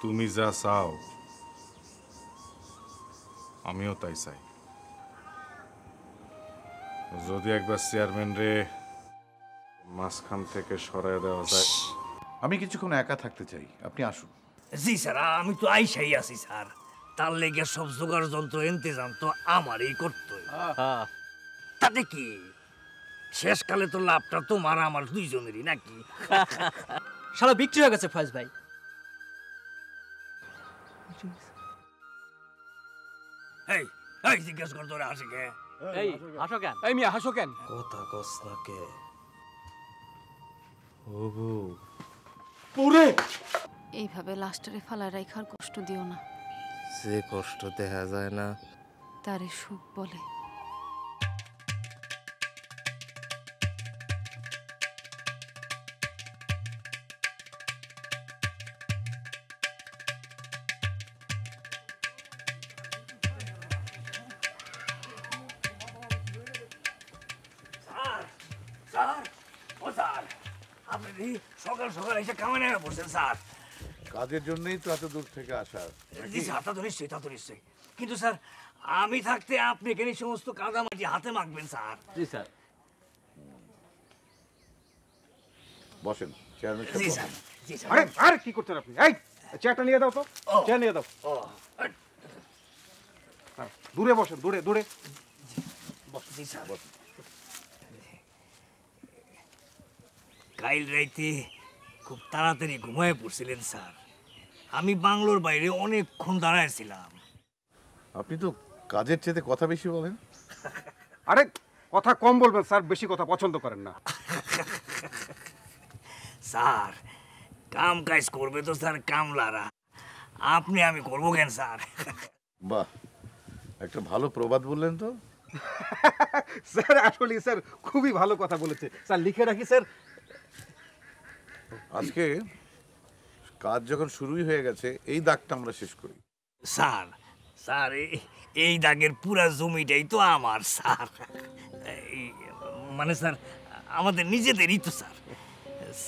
তুমি যা চাও আমিও তাই চাই। যদি একবার চেয়ারম্যান রে মাঝখান থেকে সরায় দেওয়া যায়। আমি কিছুক্ষণ একা থাকতে চাই, আপনি আসুন। জি স্যার, আমি তো আইসাই আছি স্যার। তার লেগে সব জোগাড় যন্ত্র ইন্তজাম তো আমারই করতে হইব। তাতে কি শেষকালে তো লাভটা তোমার আমার দুইজনেরই নাকি? শালা বিক্রি হয়ে গেছে ফয়েজ ভাই। এই এই জিজ্ঞেস কর তোরা আসে কে? এই হাসো কেন? এই মিয়া হাসো কেন? কথা কস না কে? এইভাবে লাস্টারে ফালা রাইখার কষ্ট দিও না, যে কষ্ট দেখা যায় না তারে সুখ বলে। স্যার স্যার ও স্যার, আপনি সকাল সকাল এসে কামে নেমে বসেন স্যার। কাজের জন্যই তো এত দূর থেকে আসা। জি স্যার, তা তো নিশ্চয়ই, তা তো নিশ্চয়ই। কিন্তু স্যার আমি থাকতে আপনি এখানে সমস্ত কাদামাটি হাতে মাখবেন স্যার। জি স্যার। বসেন চেয়ারম্যান জি সাহেব। স্যার, জি স্যার। আরে আরে কি করছেন আপনি? এই চেয়ারটা নিয়ে দাও তো, চেয়ার নিয়ে দাও। ও হ্যাঁ, দূরে বসেন, দূরে দূরে। জি স্যার। কাল রাইতে খুব তাড়াতাড়ি ঘুমায় পড়ছিলেন স্যার। আমি বাংলোর বাইরে অনেকক্ষণ দাঁড়াইছিলাম। আপনি তো কাজের চেয়ে কথা বেশি বলেন। আরে কথা কম বলবেন স্যার, বেশি কথা পছন্দ করেন না। স্যার কাম কাজ করবে তো স্যার কামলারা, আপনি আমি করবো কেন স্যার? বাহ, একটা ভালো প্রবাদ বললেন তো। স্যার আসলে স্যার খুবই ভালো কথা বলেছে স্যার, লিখে রাখি স্যার। আজকে কাজ যখন শুরুই হয়ে গেছে, এই দাগটা আমরা শেষ করি। স্যার স্যার এই দাগের পুরা জমিটাই তো আমার স্যার। মানে স্যার আমাদের নিজেদেরই তো স্যার।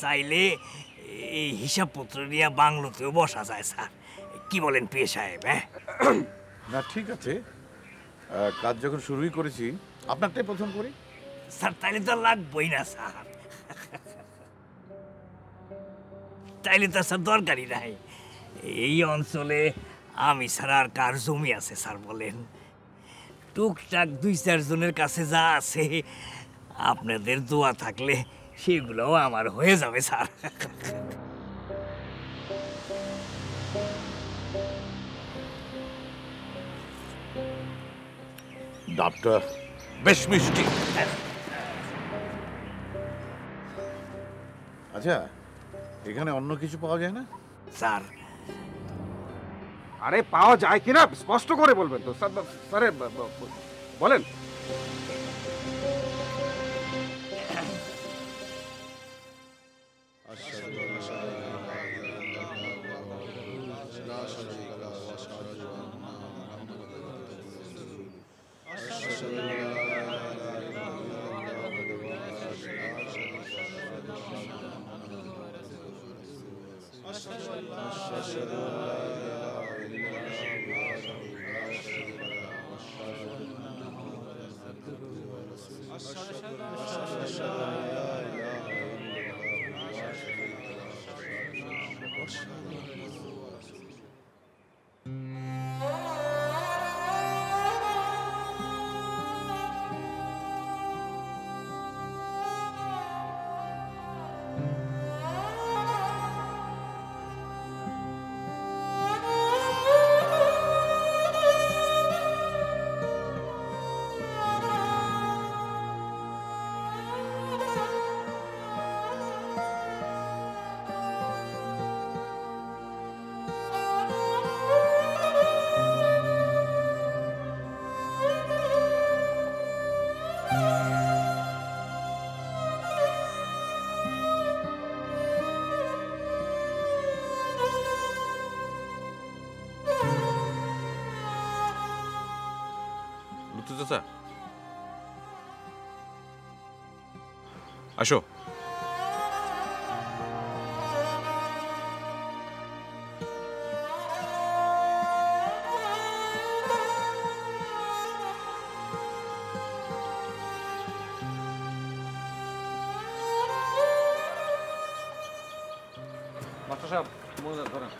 চাইলে এই হিসাবপত্র নিয়ে বাংলোতেও বসা যায় স্যার। কি বলেন পে সাহেব? হ্যাঁ না ঠিক আছে, কাজ যখন শুরুই করেছি আপনারটাই প্রথম করি। স্যার তাইলে তো লাগবই না স্যার, তাইলে তো স্যার দরকারই নাই। এই অঞ্চলে আমি ছাড়া আর কার জমি আছে স্যার বলেন? টুকটাক 2-4 জনের কাছে যা আছে, আপনাদের দোয়া থাকলে সেগুলোও আমার হয়ে যাবে স্যার। ডাবটা বেশ মিষ্টি। আচ্ছা, এখানে অন্য কিছু পাওয়া যায় না? স্যার আরে পাওয়া যায় কিনা স্পষ্ট করে বলবেন তো স্যার। স্যারে বলেন। চাচা আসো। মাস্টার সাহেব মোজা ধরেন।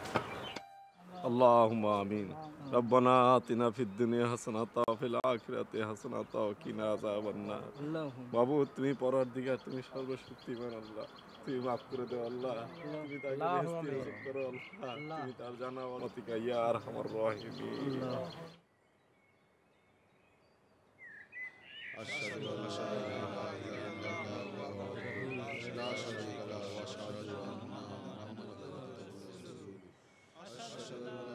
اللهم آمين ربنا آتنا في الدنيا حسنة وفي الآخرة حسنة وقنا عذاب النار বাবু তুমি পরওয়ারদিগার তুমি সর্বশক্তিমান আল্লাহ তুমি মাফ করে দাও আল্লাহ তুমি তাকে বেহেশতে নসিব করো আল্লাহ তুমি তার জানা ওয়াতিকা ইয়া আরহামার রাহিমিন আশহাদু আল্লা ইলাহা ইল্লাল্লাহ ওয়াহদাহু লা শারীকা লাহু ওয়া আশহাদু আন্না মুহাম্মাদান রাসূলুল্লাহ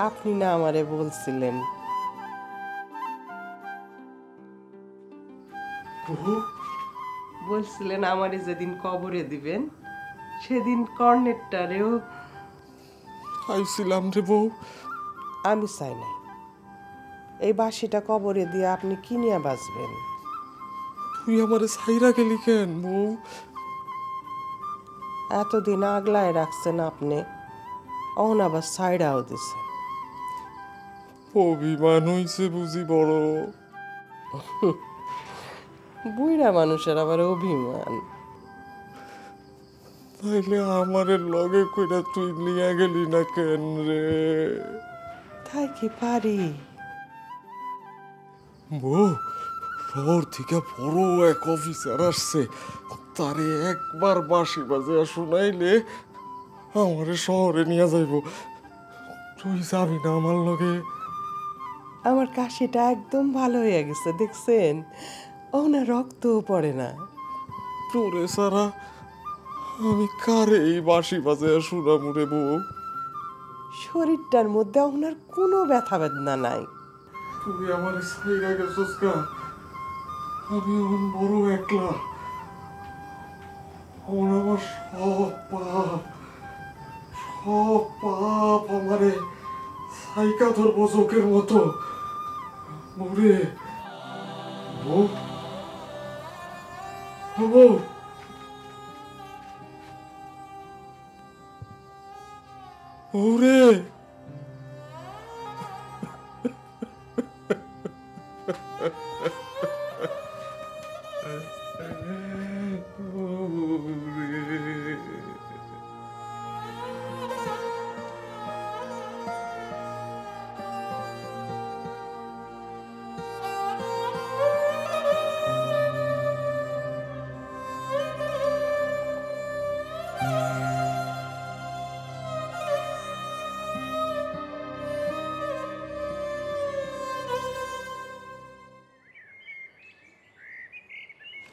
আপনি না আমারে বলছিলেন বলছিলেন আমারে যেদিন কবরে দিবেন সেদিন কর্নেটটারেও আইছিলাম রে বউ আমি চাই নাই। এই বাঁশিটা কবরে দিয়ে আপনি কি নিয়ে বাঁচবেন? তুই আমারে ছাইরা গেলি কেন বউ এতদিন আগলায় রাখছেন আপনি, অহন আবার সাইডাও দিছে। অভিমান হইছে বুঝি বড় বুইড়া মানুষের আবার অভিমান। তাইলে আমারে লগে কইরা তুই নিয়ে গেলি না কেন রে? তাই কি পারি? বউ শহর থেকে বড় এক অফিসার আসছে, তারে একবার বাঁশি বাজিয়া শুনাইলে আমারে শহরে নিয়ে যাইব। তুই যাবি না আমার লগে? আমার কাশিটা একদম ভালো হয়ে গেছে, দেখছেন? ওনার রক্তও পড়ে না। তোরে সারা আমি কারে এই বাঁশি বাজিয়া শুনামু রে বউ? শরীরটার মধ্যে ওনার কোনো ব্যথা বেদনা নাই। তুই আমার ছাইরা গেছস কা? আমি এখন বড় একলা। এখন আমার সব পাপ আমারে সাইকা ধরবো চোখের মতো। ওরে বউ, ও বউ, ওরে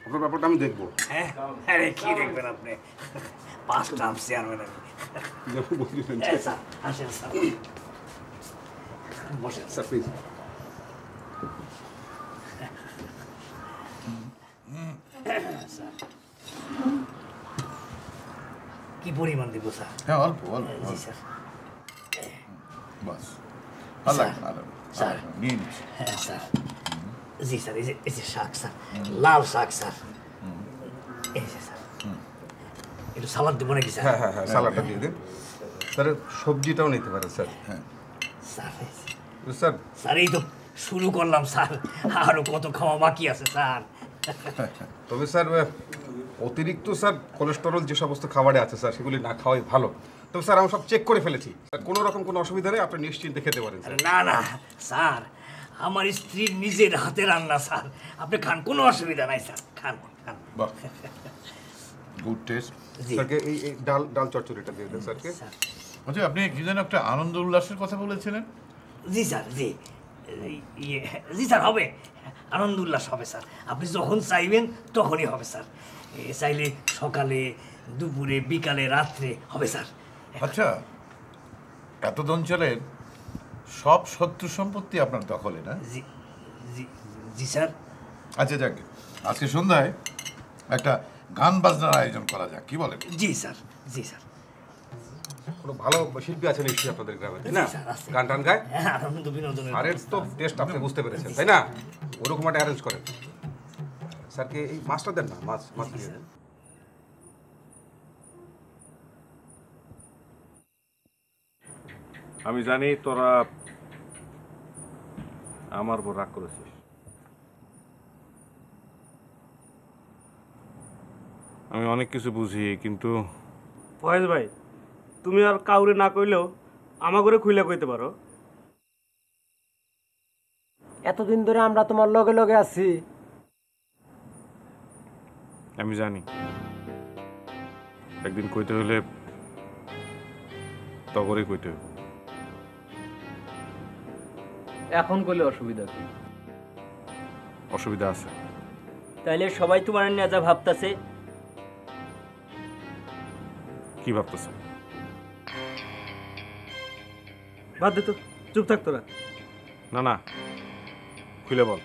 আপনার ব্যাপারটা আমি দেখবো। হ্যাঁ, আরে কি দেখবেন আপনি? ফার্স্ট টার্ম চেয়ারম্যান আমি। স্যার আসেন স্যার, বসেন স্যার প্লিজ। কি পরিমাণ দিব স্যার? হ্যাঁ অল্প অল্প জি স্যার। বাস ভালো লাগবে না স্যার। নিয়ে নিস। হ্যাঁ স্যার। জি স্যার, এই যে শাক স্যার, লাল শাক স্যার, এই যে স্যার। একটু সালাদ দেবো নাকি স্যার? হ্যাঁ হ্যাঁ হ্যাঁ, সালাডটা দিয়ে দিন। স্যার সবজিটাও নিতে পারেন স্যার। হ্যাঁ স্যার স্যার স্যার এই তো শুরু করলাম স্যার, আরো কত খাওয়া বাকি আছে স্যার। তবে স্যার অতিরিক্ত স্যার কোলেস্টেরল যে সমস্ত খাবারে আছে স্যার সেগুলি না খাওয়াই ভালো। তবে স্যার আমি সব চেক করে ফেলেছি, কোনো রকম কোনো অসুবিধা নেই, আপনি নিশ্চিন্তে খেতে পারেন স্যার। না না স্যার, আমার স্ত্রীর নিজের হাতে রান্না স্যার, আপনি খান, কোনো অসুবিধা নাই স্যার, খান খান। বাহ গুড টেস্ট। জি স্যারকে এই ডাল চচ্চড়িটা দিয়ে দেন স্যারকে। স্যার। আচ্ছা আপনি কি যেন একটা আনন্দ উল্লাসের কথা বলেছিলেন? জি স্যার, জি জি স্যার, হবে, আনন্দ উল্লাস হবে স্যার, আপনি যখন চাইবেন তখনই হবে স্যার। চাইলে সকালে, দুপুরে, বিকালে, রাত্রে হবে স্যার। আচ্ছা এত অঞ্চলের সব শত্রু সম্পত্তি আপনার দখলে না? জি জি জি স্যার। আচ্ছা যাক, আজকে সন্ধ্যায় একটা গান বাজনার আয়োজন করা যাক, কি বলেন? জি স্যার, জি স্যার। কোনো ভালো শিল্পী আছে নিশ্চয়ই আপনাদের গ্রামে, তাই না? জি, স্যার, আছে। গান টান গায়? হ্যাঁ, আনন্দ বিনোদনের স্যারের তো টেস্ট আপনি বুঝতে পেরেছেন, তাই না? ওরকম একটা অ্যারেঞ্জ করেন। স্যারকে এই মাছটা দেন না, মাছ দিয়ে দেন। আমি জানি তোরা আমার উপর রাগ করেছিস। আমি অনেক কিছু বুঝি, কিন্তু ফয়েজ ভাই, তুমি আর কাউরে না কইলেও আমা করে খুইলা কইতে পারো। এতদিন ধরে আমরা তোমার লগে লগে আছি। আমি জানি একদিন কইতে হলে তগরে কইতে হবে। এখন করলে অসুবিধা কি? অসুবিধা আছে। তাইলে সবাই তোমার নিয়ে যা ভাবতাছে। কি ভাবতেছ? বাদ দে তো, চুপ থাক তোরা। না না, খুলে বল,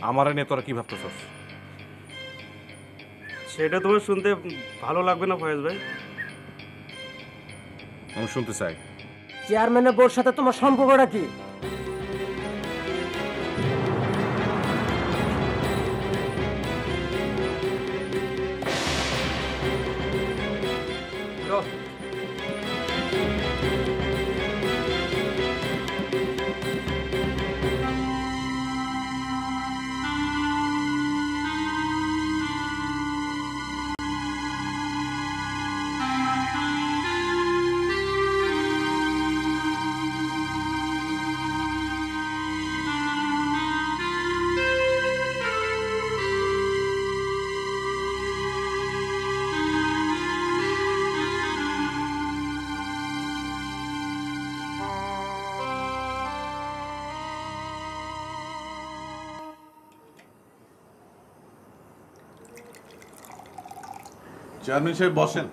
আমার নিয়ে তোরা কি ভাবতেছস? সেটা তোমার শুনতে ভালো লাগবে না ফয়েজ ভাই? আমি শুনতে চাই। চেয়ারম্যানের বোর সাথে তোমার সম্পর্কটা কি? চেয়ারম্যান সাহেব বসেন।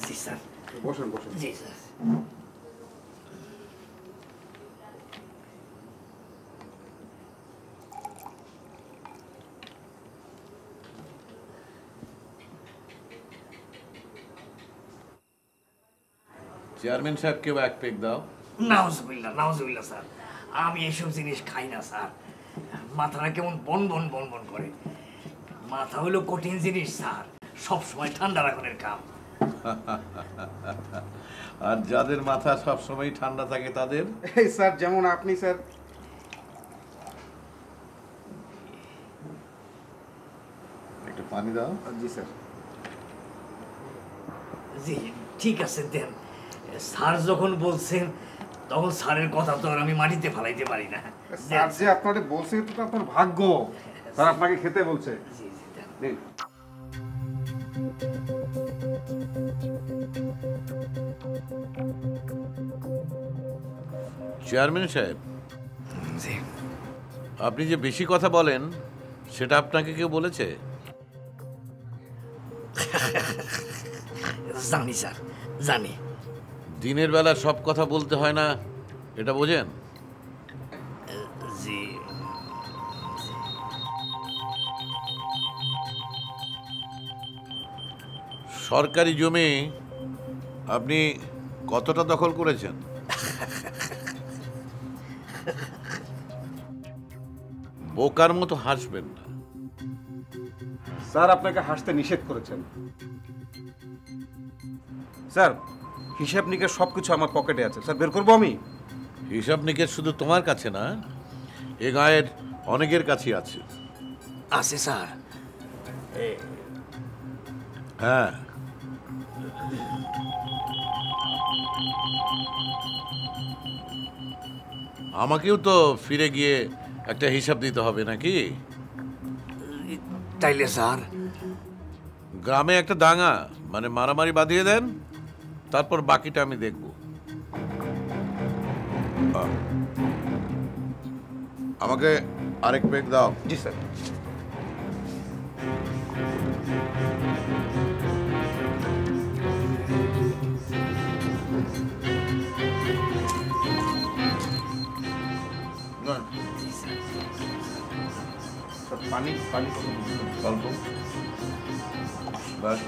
জি স্যার। বসেন বসেন। জি স্যার। চেয়ারম্যান সাহেবকেও এক পেক দাও। নাউজুবিল্লাহ, নাউজুবিল্লাহ স্যার, আমি এসব জিনিস খাই না স্যার। মাথাটা কেমন বন বন বন বন করে। মাথা হলো কঠিন জিনিস স্যার, সব সময় ঠান্ডা রাখনের কাম। আর যাদের মাথা সব সময় ঠান্ডা থাকে তাদের? এই স্যার, যেমন আপনি স্যার। একটু পানি দাও। জি স্যার। জি ঠিক আছে, দেন। স্যার যখন বলছেন তখন স্যারের কথা তো আর আমি মাটিতে ফেলাইতে পারি না। স্যার যে আপনাকে বলছে এটা তো আপনার ভাগ্য। স্যার আপনাকে খেতে বলছে। জি জি, দেন। নিন। চেয়ারম্যান সাহেব, জি। আপনি যে বেশি কথা বলেন সেটা আপনাকে কেউ বলেছে? জানি স্যার, জানি। দিনের বেলা সব কথা বলতে হয় না, এটা বোঝেন? জি। সরকারি জমি আপনি কতটা দখল করেছেন? বোকার মতো হাসবেন না। স্যার আপনাকে হাসতে নিষেধ করেছেন। স্যার হিসাব নিকেশ সবকিছু আমার পকেটে আছে, স্যার বের করবো আমি। হিসাব নিকেশ শুধু তোমার কাছে না, এ গায়ের অনেকের কাছেই আছে। আছে স্যার। হ্যাঁ, আমাকেও তো ফিরে গিয়ে একটা হিসাব দিতে হবে নাকি? তাইলে স্যার গ্রামে একটা দাঙ্গা মানে মারামারি বাঁধিয়ে দেন, তারপর বাকিটা আমি দেখব। আমাকে আরেক পেক দাও। জি স্যার। পানি পানি অল্প। বাস।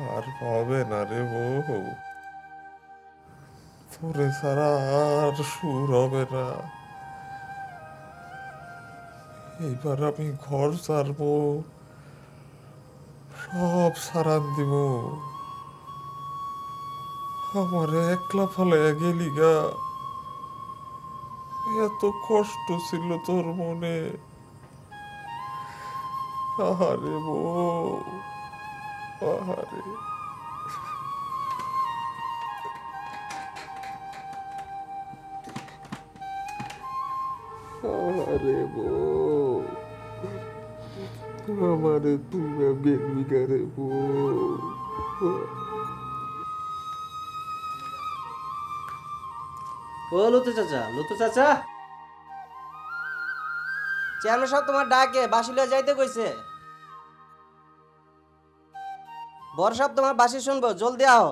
আর হবে না রে বউ, তোরে ছাড়া আর সুর হবে না। এইবার আমি ঘর ছাড়বো, সব সারান দিব। আমার একলা ফালাইয়া গেলি গা, এত কষ্ট ছিল তোর মনে। আহারে বউ, আহারে। আরে বউ, আমারে তুমি বেরবি গারে বউ। ও লতু চাচা, লতু চাচা, চেয়ারম্যান সাহেব তোমার ডাকে বাসিলিয়া যাইতে কইছে। বড় সাহেব তোমার বাসি শুনবো, জলদি আও।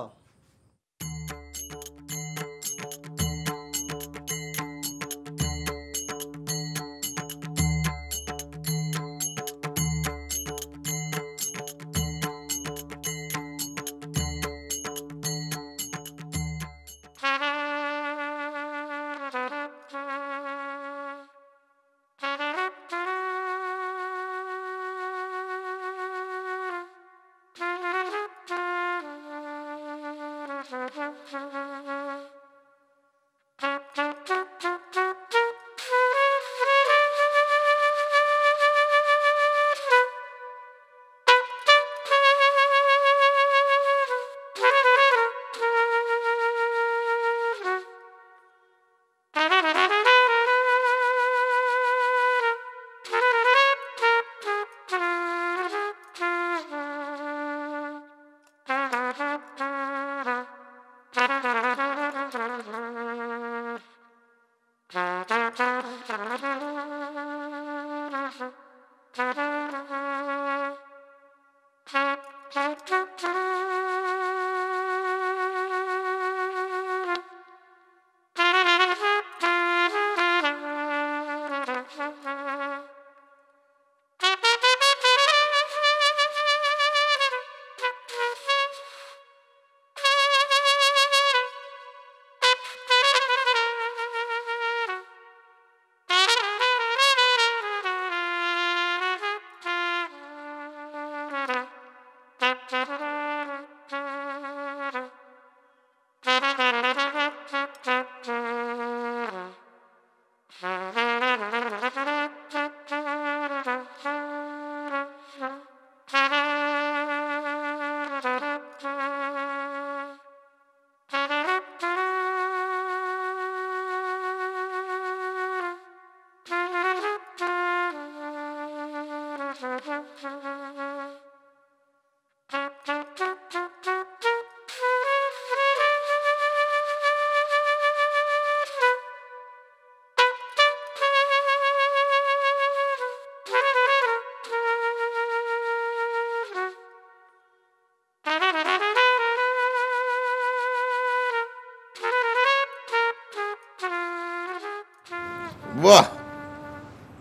বাহ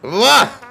বাহ।